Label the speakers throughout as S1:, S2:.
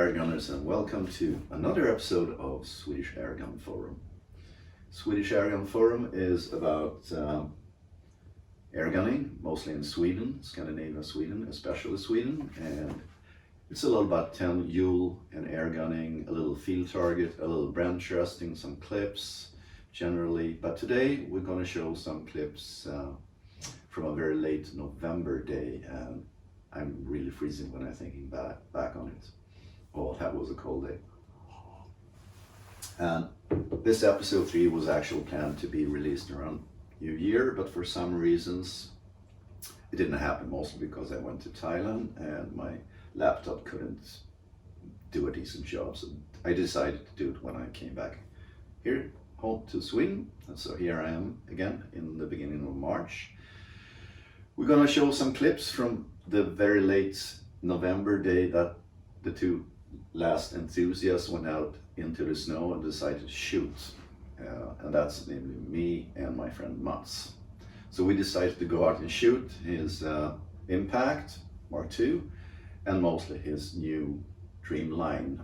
S1: Airgunners, and welcome to another episode of Swedish Airgun Forum. Swedish Airgun Forum is about airgunning, mostly in Sweden, Scandinavia, Sweden, especially Sweden, and it's a lot about 10 Joule and airgunning, a little field target, a little branch resting, some clips generally. But today we're going to show some clips from a very late November day, and I'm really freezing when I'm thinking back on it. Oh, that was a cold day. And this episode 3 was actually planned to be released around New Year, but for some reasons it didn't happen, mostly because I went to Thailand and my laptop couldn't do a decent job. So I decided to do it when I came back here home to Sweden. And so here I am again in the beginning of March. We're gonna show some clips from the very late November day that the two last enthusiasts went out into the snow and decided to shoot. And that's namely me and my friend Mats. So we decided to go out and shoot his Impact Mark II and mostly his new Dreamline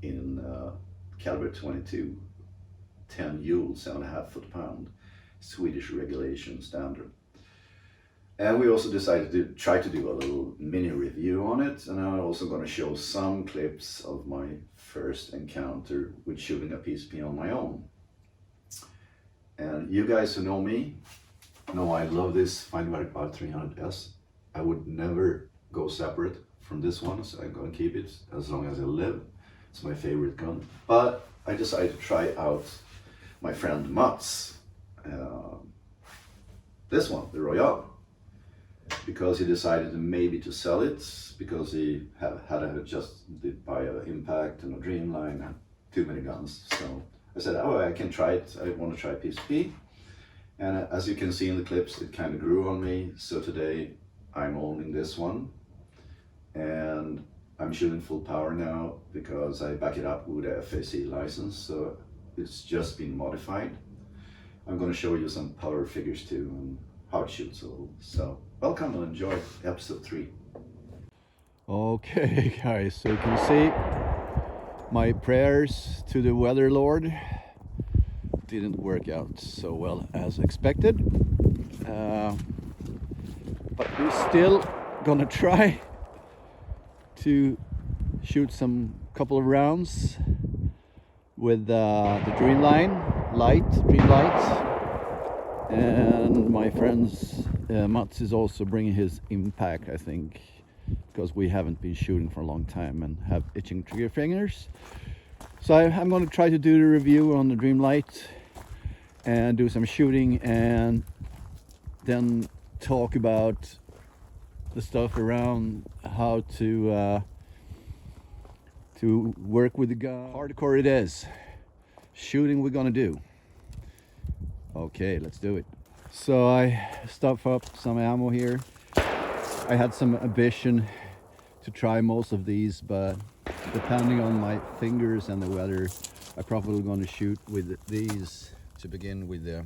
S1: in caliber 22, 10 Joule, 7.5 foot-pound, Swedish regulation standard. And we also decided to try to do a little mini review on it, and I'm also going to show some clips of my first encounter with shooting a PCP on my own. And you guys who know me know I love this Find Very Power 300S. I would never go separate from this one, so I'm going to keep it as long as I live. It's my favorite gun. But I decided to try out my friend Mats, this one, the Royale, because he decided maybe to sell it because he had just did buy an Impact and a Dreamline and too many guns. So I said, oh, I can try it. I want to try PCP. And as you can see in the clips, it kind of grew on me. So today I'm owning this one and I'm shooting full power now because I back it up with a FAC license. So it's just been modified. I'm going to show you some power figures too and how it shoots a little. So welcome and enjoy episode 3.
S2: Okay guys, so you can see my prayers to the weather lord didn't work out so well as expected, but we're still gonna try to shoot some couple of rounds with the Dreamline light, and my friends Mats is also bringing his Impact, I think, because we haven't been shooting for a long time and have itching trigger fingers. So I'm going to try to do the review on the Dreamlight and do some shooting and then talk about the stuff around how to work with the gun. Hardcore it is. Shooting we're gonna do. Okay, let's do it. So I stuffed up some ammo here. I had some ambition to try most of these, but depending on my fingers and the weather, I'm probably going to shoot with these to begin with, the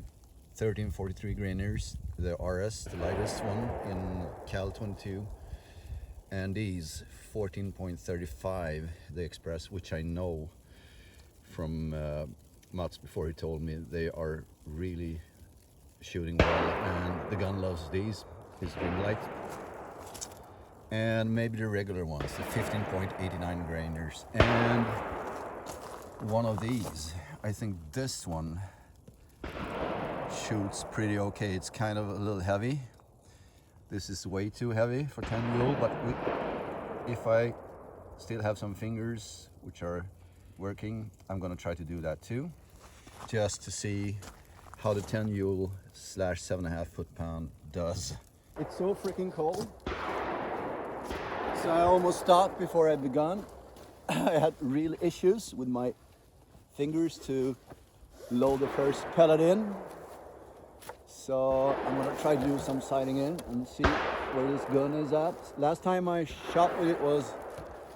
S2: 1343 grainers, the RS, the lightest one in Cal 22, and these 14.35, the Express, which I know from Mats before he told me they are really shooting well, and the gun loves these, his Dreamlight. And maybe the regular ones, the 15.89 grainers, and one of these. I think this one shoots pretty okay. It's kind of a little heavy. This is way too heavy for 10 Joule, but if I still have some fingers which are working, I'm gonna try to do that too, just to see how the 10 Joule / 7.5 foot-pound does. It's so freaking cold. So I almost stopped before I begun. I had real issues with my fingers to load the first pellet in. So I'm gonna try to do some sighting in and see where this gun is at. Last time I shot with it was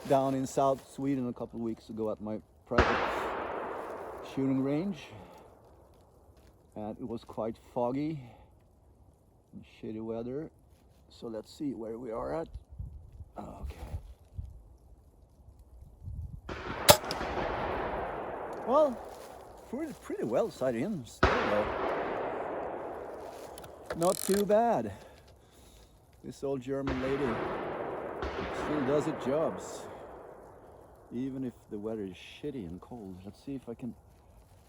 S2: down in South Sweden a couple of weeks ago at my private shooting range. And it was quite foggy and shitty weather. So let's see where we are at. Okay. Well, pretty well sighted in still though. Not too bad. This old German lady still does its jobs. Even if the weather is shitty and cold. Let's see if I can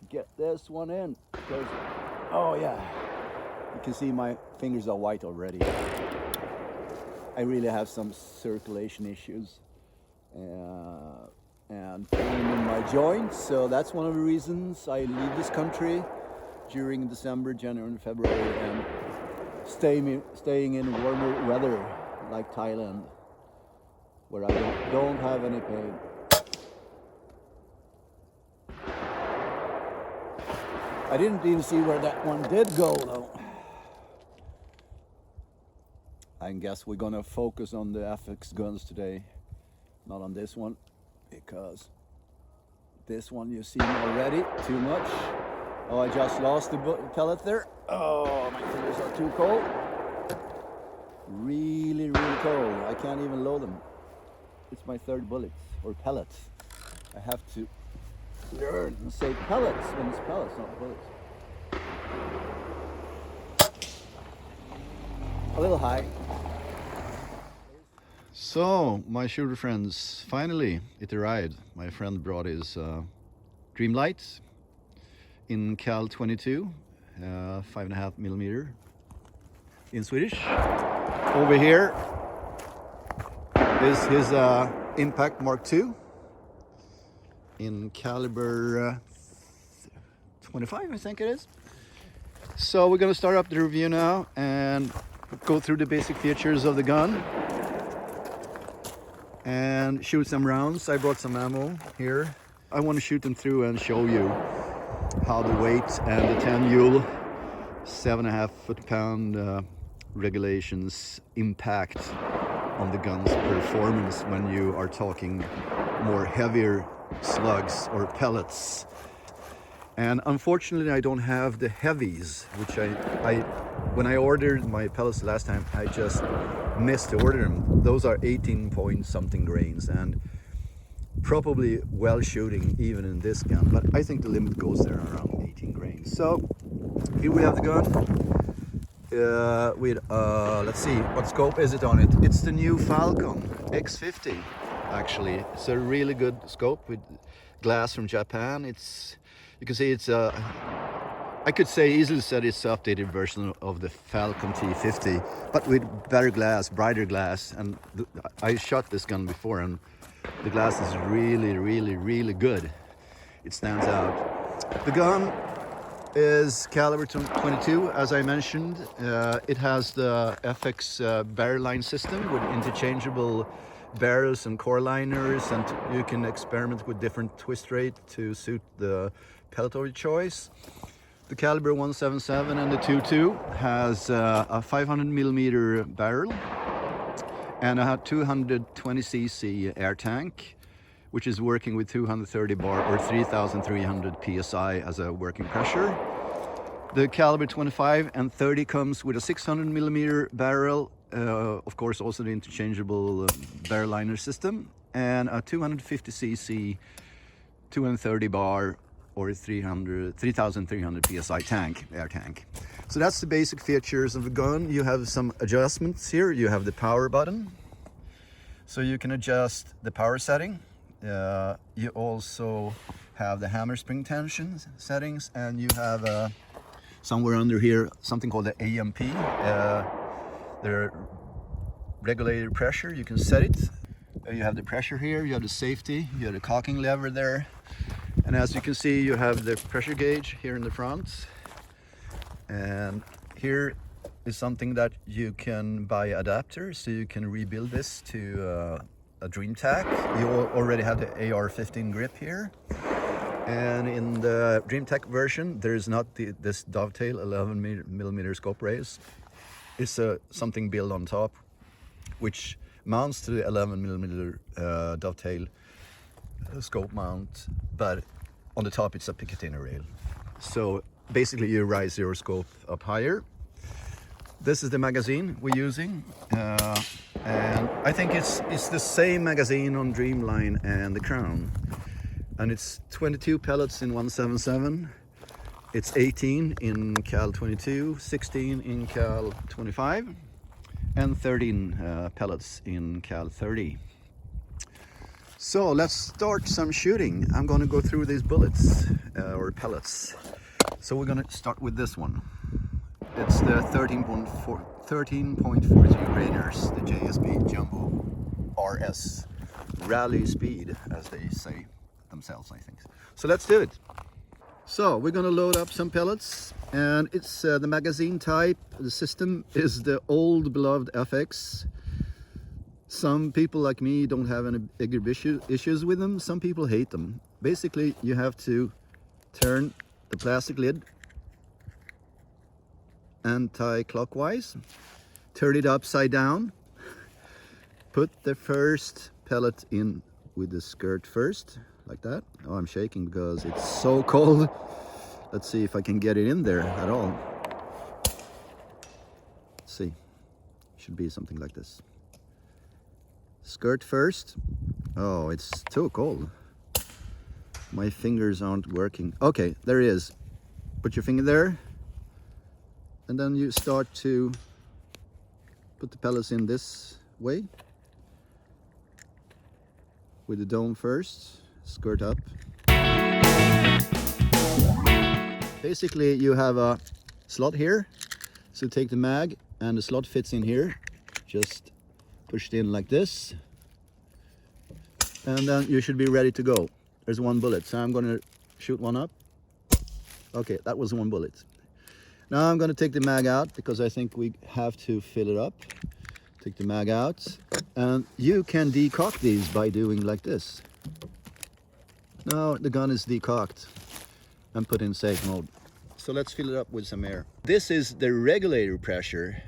S2: get this one in. Because, oh yeah, you can see my fingers are white already. I really have some circulation issues and pain in my joints. So that's one of the reasons I leave this country during December, January and February and staying in warmer weather like Thailand, where I don't have any pain. I didn't even see where that one did go though. I guess we're gonna focus on the FX guns today, not on this one, because this one you've seen already too much. Oh, I just lost the pellet there. Oh, my fingers are too cold. Really, really cold. I can't even load them. It's my third bullet, or pellet. I have to learn and say pellets when it's pellets, not bullets. A little high. So, my shooter friends, finally it arrived. My friend brought his Dreamlight in Cal 22, 5.5mm in Swedish. Over here is his Impact Mark II in caliber 25, I think it is. So we're going to start up the review now and go through the basic features of the gun and shoot some rounds. I brought some ammo here. I want to shoot them through and show you how the weight and the 10 Joule 7.5 foot-pound regulations impact on the gun's performance when you are talking more heavier slugs or pellets. And unfortunately I don't have the heavies, which when I ordered my pellets last time, I just missed to order them. Those are 18 point something grains and probably well shooting even in this gun, but I think the limit goes there around 18 grains. So here we have the gun with let's see, what scope is it on it? It's the new Falcon X50 actually. It's a really good scope with glass from Japan. You can see it's I could say easily said it's an updated version of the Falcon T50, but with better glass, brighter glass. And I shot this gun before and the glass is really, really, really good. It stands out. The gun is caliber 22, as I mentioned. It has the FX barrel line system with interchangeable barrels and core liners, and you can experiment with different twist rate to suit the pellet of your choice. The caliber 177 and the 22 has a 500mm barrel and a 220cc air tank, which is working with 230 bar or 3,300 psi as a working pressure. The caliber 25 and 30 comes with a 600mm barrel, of course also the interchangeable barrel liner system, and a 250cc 230 bar or 3,300 psi tank, air tank. So that's the basic features of the gun. You have some adjustments here. You have the power button, so you can adjust the power setting. You also have the hammer spring tension settings, and you have somewhere under here something called the AMP, the regulated pressure. You can set it. You have the pressure here, you have the safety, you have the cocking lever there, and as you can see you have the pressure gauge here in the front. And here is something that you can buy adapters, so you can rebuild this to a Dream Tac. You already have the AR-15 grip here, and in the Dream Tac version there is not this dovetail 11mm scope raise. It's something built on top which mounts to the 11mm dovetail scope mount, but on the top it's a Picatinny rail. So basically you rise your scope up higher. This is the magazine we're using, and I think it's the same magazine on Dreamline and the Crown. And it's 22 pellets in 177. It's 18 in Cal 22, 16 in Cal 25, and 13 pellets in Cal 30. So let's start some shooting. I'm gonna go through these bullets, or pellets. So we're gonna start with this one. It's the 13.43 grainers, the JSB Jumbo RS. Rally speed, as they say themselves, I think. So let's do it. So we're gonna load up some pellets, and it's the magazine type. The system is the old beloved FX. Some people like me don't have any bigger issues with them. Some people hate them. Basically, you have to turn the plastic lid anti-clockwise, turn it upside down, put the first pellet in with the skirt first, like that. Oh, I'm shaking because it's so cold. Let's see if I can get it in there at all. Let's see. Should be something like this. Skirt first. Oh, it's too cold. My fingers aren't working. Okay, there it is. Put your finger there. And then you start to put the pellets in this way. With the dome first. Skirt up. Basically, you have a slot here. So take the mag and the slot fits in here. Just push it in like this. And then you should be ready to go. There's one bullet, so I'm gonna shoot one up. Okay, that was one bullet. Now I'm gonna take the mag out because I think we have to fill it up. Take the mag out. And you can decock these by doing like this. Now the gun is decocked and put in safe mode. So let's fill it up with some air. This is the regulator pressure,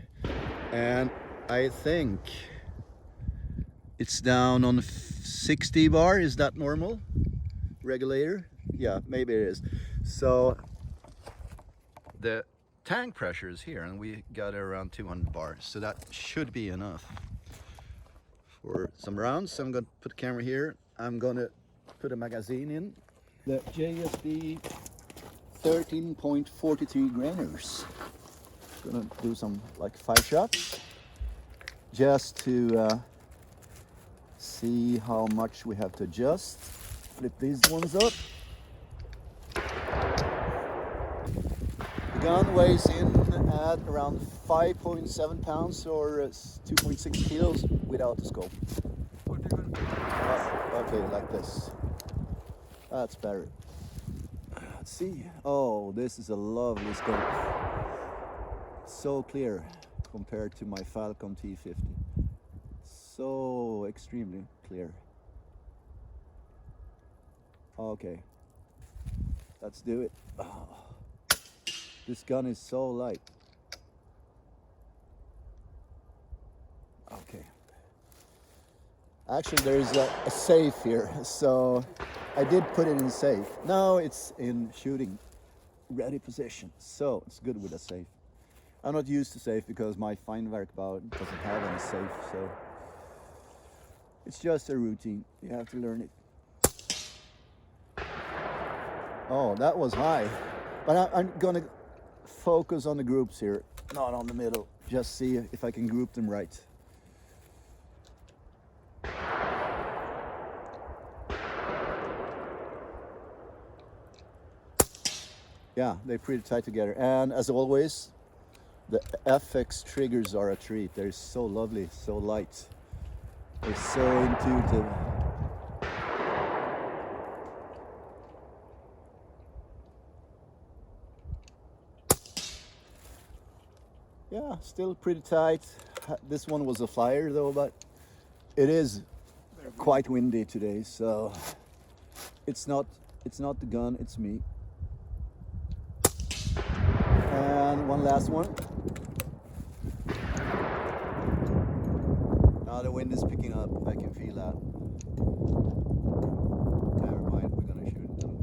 S2: and I think it's down on 60 bar. Is that normal? Regulator? Yeah, maybe it is. So the tank pressure is here, and we got around 200 bars, so that should be enough for some rounds. So I'm gonna put the camera here. I'm gonna put a magazine in. The JSB 13.43 grainers. Gonna do some like 5 shots just to see how much we have to adjust. Flip these ones up. The gun weighs in at around 5.7 pounds or 2.6 kilos without the scope. Okay, like this. That's better. Let's see. Oh, this is a lovely scope. So clear compared to my Falcon T50. So extremely clear. Okay, let's do it. Oh, this gun is so light. Okay. Actually, there is a safe here, so I did put it in safe. Now it's in shooting ready position, so it's good with a safe. I'm not used to safe because my Feinwerkbau doesn't have any safe, so it's just a routine. You have to learn it. Oh, that was high. But I'm gonna focus on the groups here, not on the middle. Just see if I can group them right. Yeah, they're pretty tight together. And as always, the FX triggers are a treat. They're so lovely, so light. They're so intuitive. Yeah, still pretty tight. This one was a flyer though, but it is quite windy today, so it's not the gun, it's me. And one last one. Now the wind is picking up, I can feel that. Never mind, we're gonna shoot them.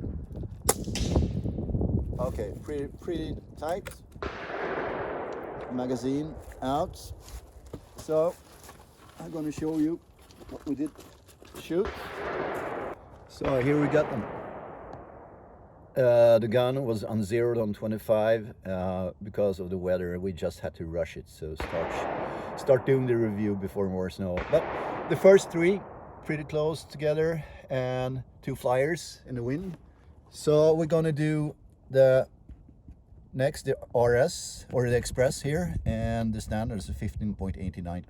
S2: Okay, pretty tight. Magazine out. So I'm gonna show you what we did shoot. So here we got them. The gun was unzeroed on 25 because of the weather. We just had to rush it, so start doing the review before more snow. But the first three pretty close together, and 2 flyers in the wind. So we're gonna do the next, the RS or the Express here, and the standard is a 15.89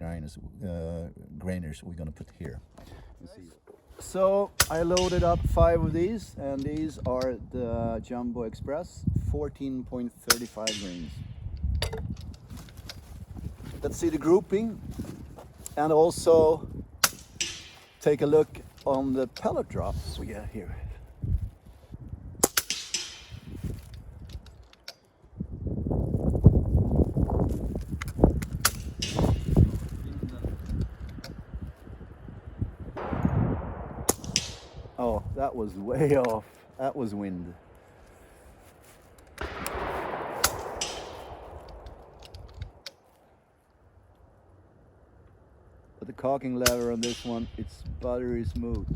S2: grainers we're gonna put here. So I loaded up 5 of these, and these are the Jumbo Express 14.35 grains. Let's see the grouping, and also take a look on the pellet drops we got here. Oh, that was way off. That was wind. But the caulking lever on this one, it's buttery smooth.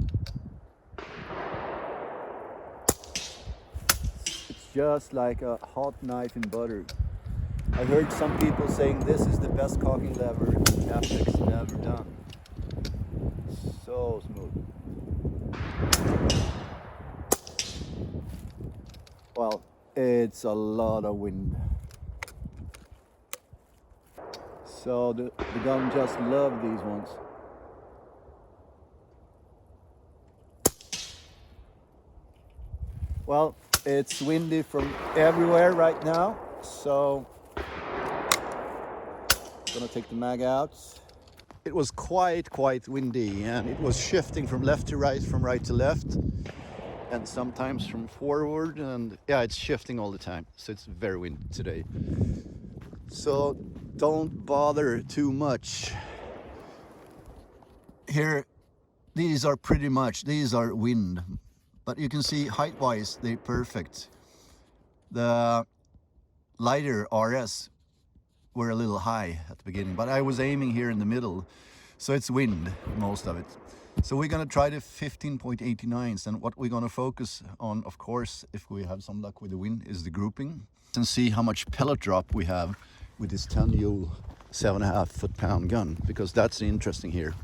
S2: It's just like a hot knife in butter. I heard some people saying this is the best caulking lever FX ever done. So smooth. Well, it's a lot of wind. So the gun just loves these ones. Well, it's windy from everywhere right now, so I'm gonna take the mag out. It was quite windy, and it was shifting from left to right, from right to left, and sometimes from forward, and yeah, it's shifting all the time. So it's very windy today. So don't bother too much. Here, these are wind, but you can see height-wise, they're perfect. The lighter RS were a little high at the beginning, but I was aiming here in the middle, so it's wind, most of it. So we're gonna try the 15.89s, and what we're gonna focus on, of course, if we have some luck with the wind, is the grouping, and see how much pellet drop we have with this 10 Joule 7.5 foot-pound gun, because that's interesting here.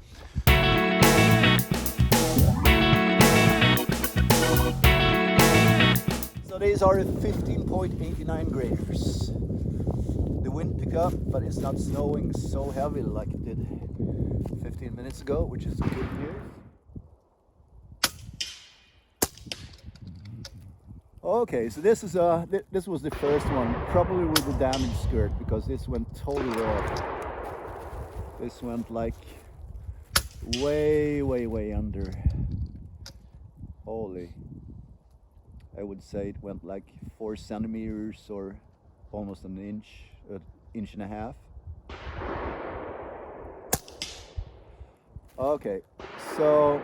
S2: So these are the 15.89 graders. The wind picked up, but it's not snowing so heavy like it did 15 minutes ago, which is good news. Okay, so this was the first one, probably with the damaged skirt, because this went totally off. This went like way under. Holy. I would say it went like 4 centimeters or almost an inch and a half. Okay, so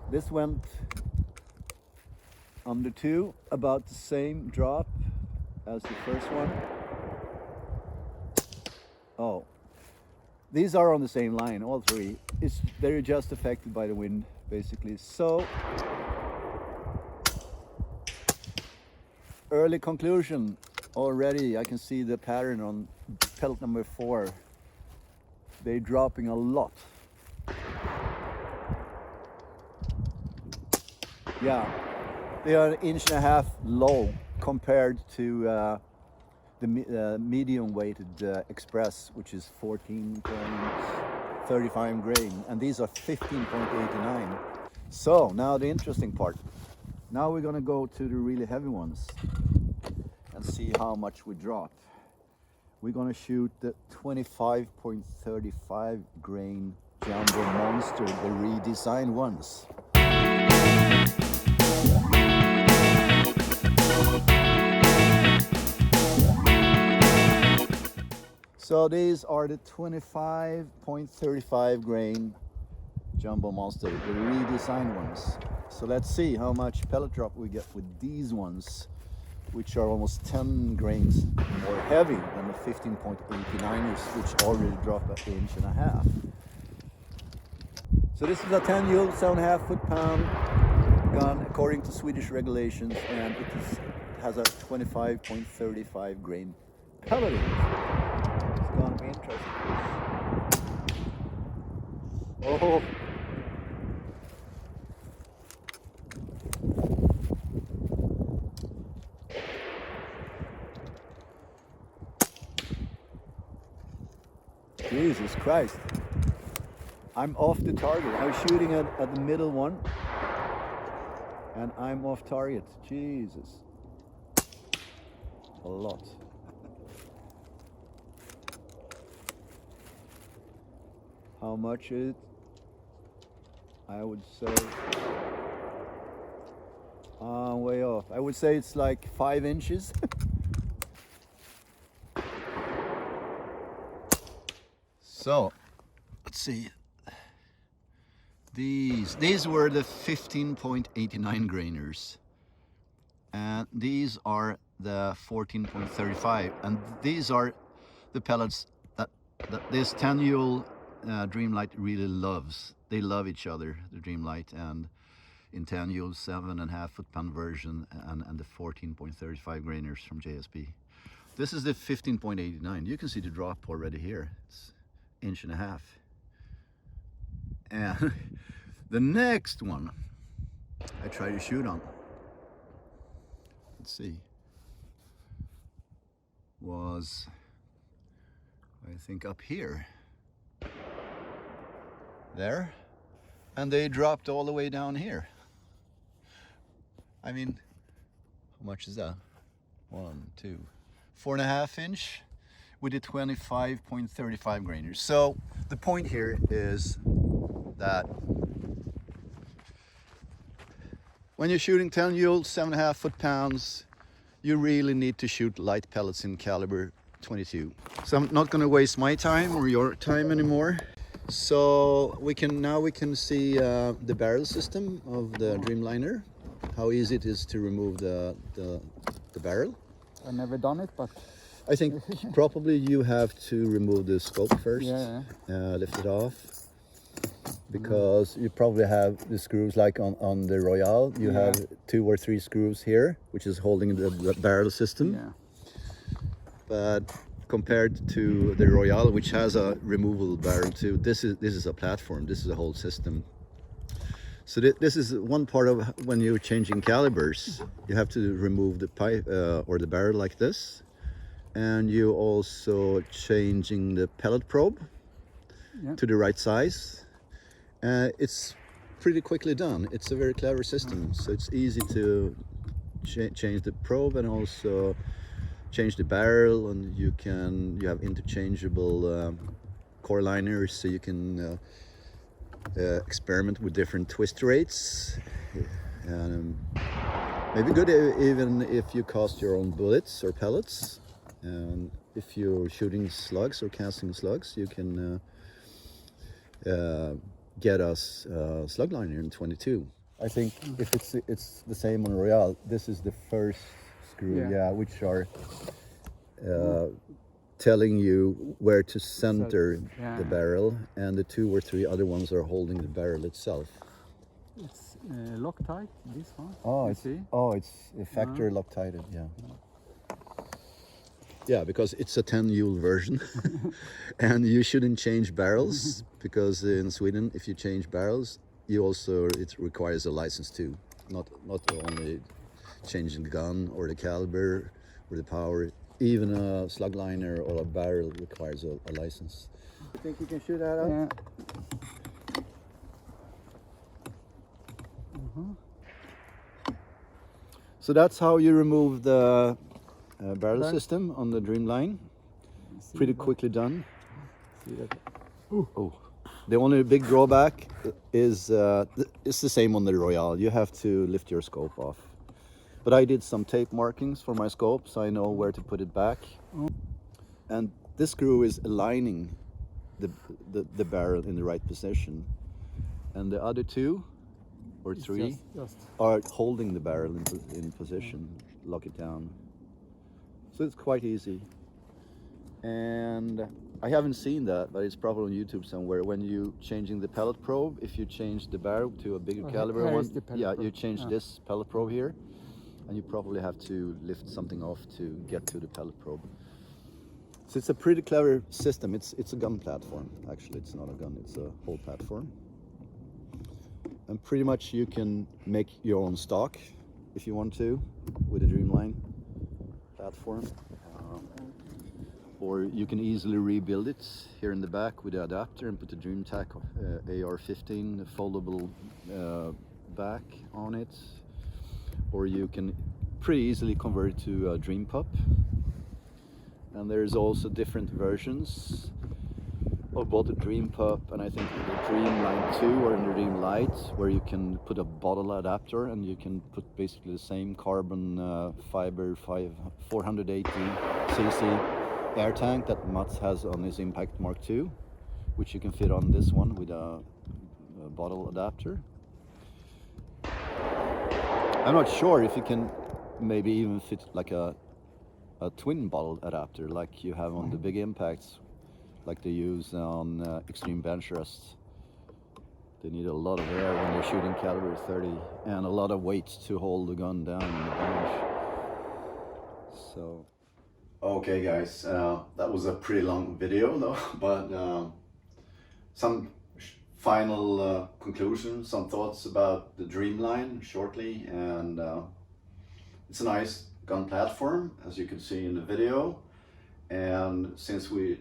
S2: this went under 2, about the same drop as the first one. Oh, these are on the same line, all 3. They're just affected by the wind, basically. So, early conclusion, already I can see the pattern on pellet number 4. They're dropping a lot. Yeah, they are 1.5 inches low compared to the medium weighted Express, which is 14.35 grain, and these are 15.89. So now the interesting part. Now we're gonna go to the really heavy ones and see how much we drop. We're gonna shoot the 25.35 grain Jumbo Monster, the redesigned ones. So these are the 25.35 grain Jumbo Monster, the redesigned ones. So let's see how much pellet drop we get with these ones, which are almost 10 grains more heavy than the 15.89ers, which already dropped 1.5 inches. So this is a 10 Joule, 7.5 foot-pound gun according to Swedish regulations, and has a 25.35 grain pellet in it. It's gonna be interesting. Oh! Jesus Christ. I'm off the target. I was shooting at the middle one and I'm off target. Jesus. A lot. How much is it? I would say way off. I would say it's like 5 inches. So, let's see. These were the 15.89 grainers, and these are the 14.35, and these are the pellets that this 10 Joule Dreamlight really loves. They love each other, the Dreamlight and in 10 Joule 7.5 foot-pound version and the 14.35 grainers from JSP. This is the 15.89. You can see the drop already here. It's 1.5 inches. And the next one I tried to shoot on, let's see, was I think up here, there, and they dropped all the way down here. I mean, how much is that? 1, 2, 4.5 inch with a 25.35 grainers. So the point here is that when you're shooting 10 Joule 7.5 foot-pounds, you really need to shoot light pellets in caliber 22. So I'm not going to waste my time or your time anymore. So we can see the barrel system of the Dreamliner, how easy it is to remove the barrel.
S3: I've never done it, but
S2: I think probably you have to remove the scope first, lift it off, because you probably have the screws like on the Royale. You have 2 or 3 screws here, which is holding the barrel system.
S3: Yeah.
S2: But compared to the Royale, which has a removable barrel too, this is a platform. This is a whole system. So this is one part of when you're changing calibers. You have to remove the pipe or the barrel like this, and you also changing the pellet probe to the right size. It's pretty quickly done. It's a very clever system, so it's easy to change the probe and also change the barrel, and you have interchangeable core liners, so you can experiment with different twist rates. Maybe good even if you cast your own bullets or pellets. And if you're shooting slugs or casting slugs, you can get us slug liner in 22. I think if it's the same on Royale, this is the first screw, which are telling you where to center the barrel, and the 2 or 3 other ones are holding the barrel itself.
S3: it's Loctite, this one.
S2: It's a factory Loctite, Yeah, because it's a 10 Joule version, and you shouldn't change barrels, because in Sweden, if you change barrels, it requires a license too. Not only changing the gun or the caliber or the power, even a slug liner or a barrel requires a license. You think you can shoot that out?
S3: Yeah.
S2: So that's how you remove the barrel system on the Dreamline. Pretty quickly done.
S3: See that?
S2: Oh, the only big drawback is it's the same on the Royale. You have to lift your scope off. But I did some tape markings for my scope, so I know where to put it back. And this screw is aligning the barrel in the right position, and the other 2 or 3 are holding the barrel in position. Lock it down. So it's quite easy. And I haven't seen that, but it's probably on YouTube somewhere. When you changing the pellet probe, if you change the barrel to a bigger caliber
S3: here
S2: one,
S3: is the pellet
S2: yeah,
S3: probe.
S2: you change this pellet probe here, and you probably have to lift something off to get to the pellet probe. So it's a pretty clever system. It's a gun platform. Actually, it's not a gun, it's a whole platform. And pretty much you can make your own stock if you want to with a Dreamline platform. Or you can easily rebuild it here in the back with the adapter and put the DreamTac AR-15 foldable back on it. Or you can pretty easily convert it to a Dream Pup. And there's also different versions of both the Dream Pup and I think the Dreamline 2 or in the Dream Light, where you can put a bottle adapter and you can put basically the same carbon fiber 480cc air tank that Mats has on his Impact Mark II, which you can fit on this one with a bottle adapter. I'm not sure if you can maybe even fit like a twin bottle adapter like you have on the big Impacts, like they use on extreme bench rests. They need a lot of air when they're shooting caliber 30 and a lot of weight to hold the gun down in the bench. So.
S1: Okay guys, that was a pretty long video though, but some final conclusions, some thoughts about the Dreamline shortly. And it's a nice gun platform, as you can see in the video. And since we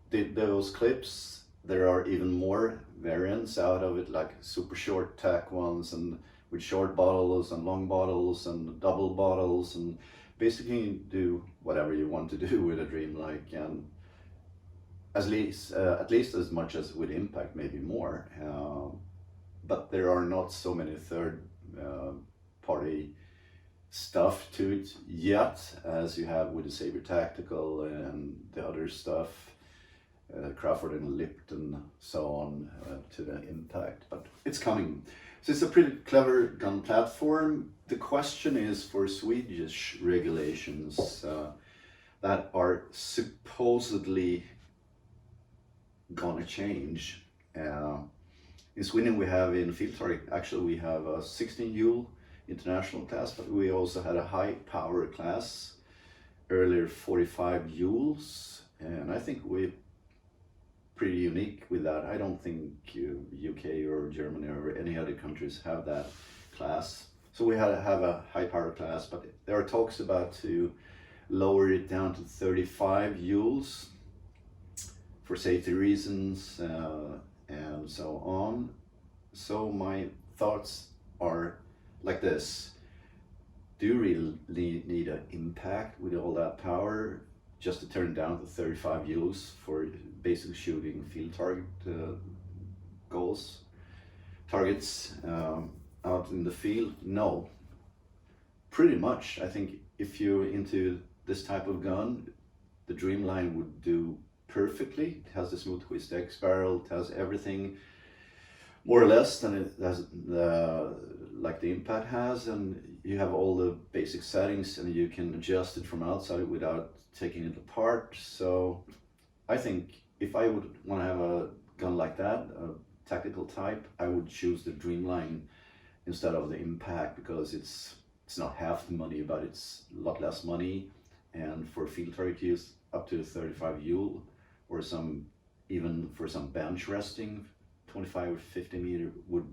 S1: did those clips, there are even more variants out of it, like super short tack ones and with short bottles and long bottles and double bottles, and basically you do whatever you want to do with a Dreamline, and at least as much as with Impact, maybe more. But there are not so many third party stuff to it yet as you have with the Saber Tactical and the other stuff, Crawford and Lipton, so on, to the Impact. But it's coming. So it's a pretty clever gun platform. The question is for Swedish regulations that are supposedly gonna change. In Sweden we have in field target, actually we have a 16 Joule international class, but we also had a high power class, earlier 45 Joules, and I think we're pretty unique with that. I don't think UK or Germany or any other countries have that class. So we had to have a high power class, but there are talks about to lower it down to 35 Joules for safety reasons and so on. So my thoughts are like this: do you really need an Impact with all that power just to turn down to 35 Joules for basically shooting field target targets out in the field? No. Pretty much, I think if you're into this type of gun, the Dreamline would do perfectly. It has the smooth twist X barrel, it has everything more or less than it has like the Impact has, and you have all the basic settings and you can adjust it from outside without taking it apart. So I think if I would want to have a gun like that, a tactical type, I would choose the Dreamline instead of the Impact, because it's not half the money, but it's a lot less money, and for field target use up to 35 Joule, or even for some bench resting, 25 or 50 meter would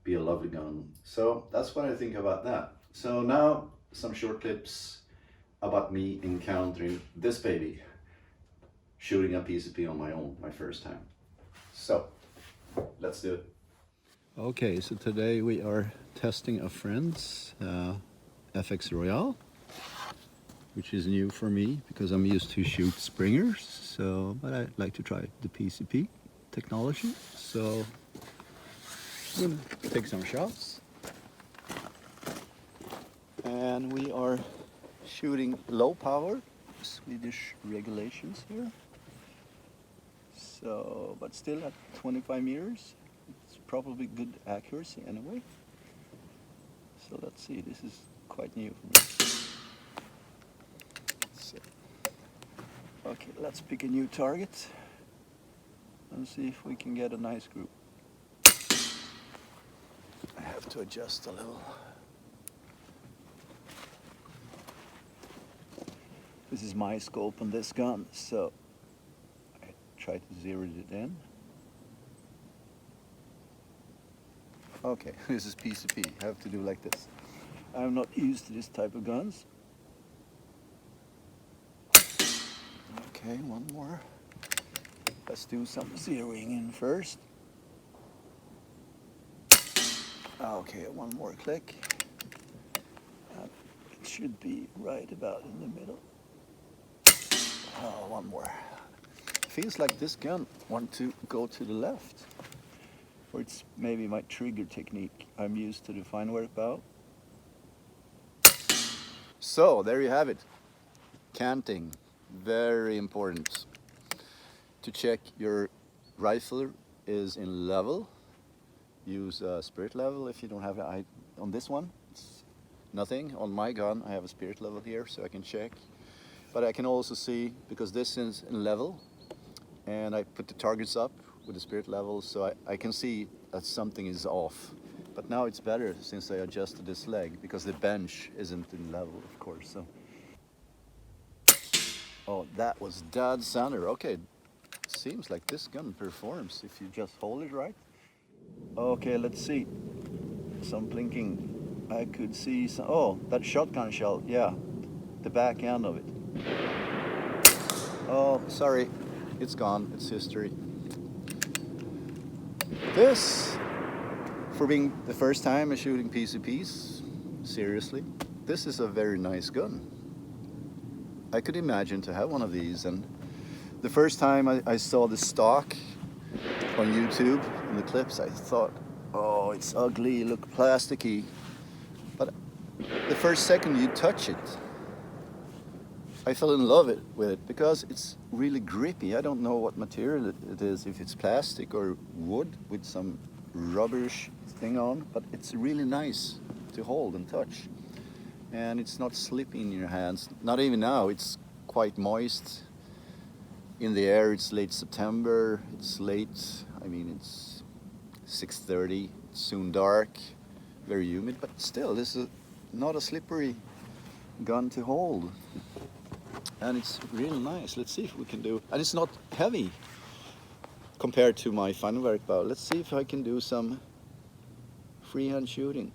S1: be a lovely gun. So that's what I think about that. So now some short clips about me encountering this baby, shooting a PCP on my own, my first time. So let's do it.
S2: Okay, so today we are testing a friend's FX Royale, which is new for me because I'm used to shoot Springers. So, but I like to try the PCP technology. So I'm gonna take some shots, and we are shooting low power, Swedish regulations here. So, but still at 25 meters. It's probably good accuracy anyway. So let's see, this is quite new for me. So, okay, let's pick a new target. and see if we can get a nice group. I have to adjust a little. This is my scope on this gun, so I try to zero it in. Okay, this is PCP. I have to do like this. I'm not used to this type of guns. Okay, one more. Let's do some zeroing in first. Okay, one more click. It should be right about in the middle. Oh, one more. Feels like this gun wants to go to the left. Or it's maybe my trigger technique. I'm used to the fine work bow. So, there you have it. Canting, very important. To check your rifle is in level. Use spirit level if you don't have it. On this one, it's nothing. On my gun, I have a spirit level here, so I can check. But I can also see, because this is in level, and I put the targets up with the spirit level, so I can see that something is off. But now it's better since I adjusted this leg, because the bench isn't in level, of course. So. Oh, that was dead center. Okay, seems like this gun performs if you just hold it right. Okay, let's see. Some blinking. I could see some. Oh, that shotgun shell. Yeah, the back end of it. Oh, sorry. It's gone. It's history. This, for being the first time I'm shooting PCPs, seriously, this is a very nice gun. I could imagine to have one of these, and the first time I saw the stock on YouTube in the clips, I thought, oh, it's ugly, look plasticky. But the first second you touch it, I fell in love with it because it's really grippy. I don't know what material it is, if it's plastic or wood with some rubberish thing on, but it's really nice to hold and touch. And it's not slipping in your hands. Not even now, it's quite moist. In the air, it's late September, it's late, I mean, it's 6:30, it's soon dark, very humid, but still, this is not a slippery gun to hold. And it's really nice. Let's see if we can do, and it's not heavy compared to my fine work bow. Let's see if I can do some freehand shooting.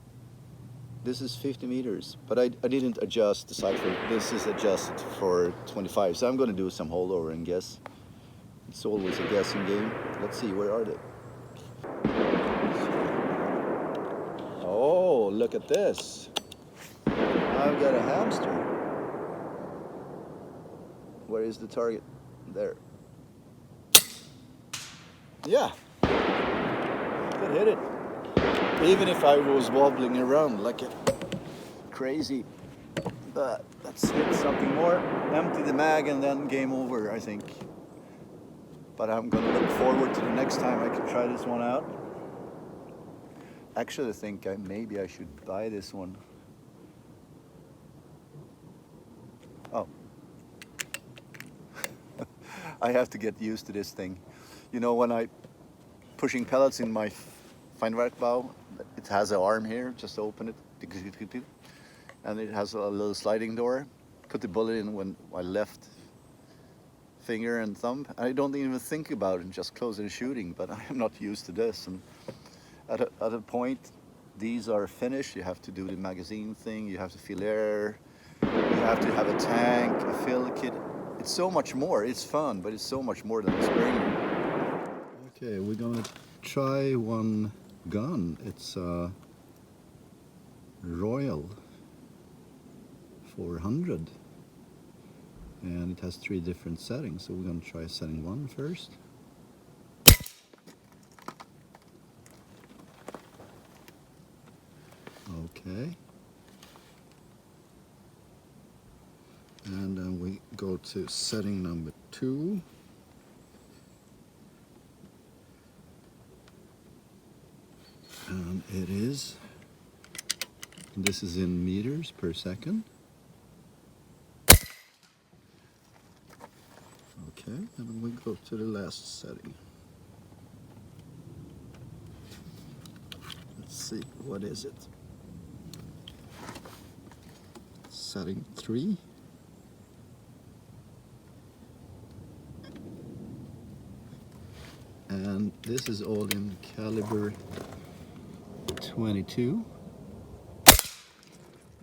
S2: This is 50 meters, but I didn't adjust the sight for, this is adjusted for 25, so I'm going to do some holdover and guess. It's always a guessing game. Let's see, where are they? Oh, look at this. I've got a hamster. Where is the target? There. Yeah, that hit it. Even if I was wobbling around like a crazy. But let's hit something more. Empty the mag and then game over, I think. But I'm gonna look forward to the next time I can try this one out. Actually, I think maybe I should buy this one. Oh. I have to get used to this thing. You know, when I pushing pellets in my fine work bow, it has an arm here, just open it, and it has a little sliding door. Put the bullet in when my left finger and thumb. I don't even think about it and just close it shooting, but I am not used to this. And at a point, these are finished. You have to do the magazine thing, you have to fill air, you have to have a tank, a fill kit. It's so much more. It's fun, but it's so much more than a spring. Okay, we're gonna try one gun. It's a Royal 400, and it has 3 different settings, so we're going to try setting 1 first. Okay, and then we go to setting number 2. And it is, this is in meters per second. Okay, and we go to the last setting. see, what is it? Setting 3. And this is all in caliber 22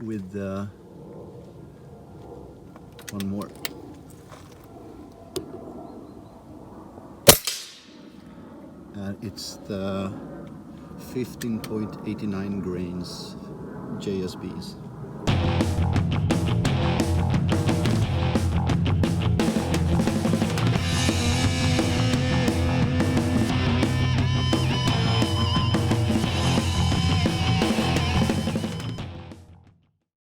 S2: with one more. And it's the 15.89 grains JSBs.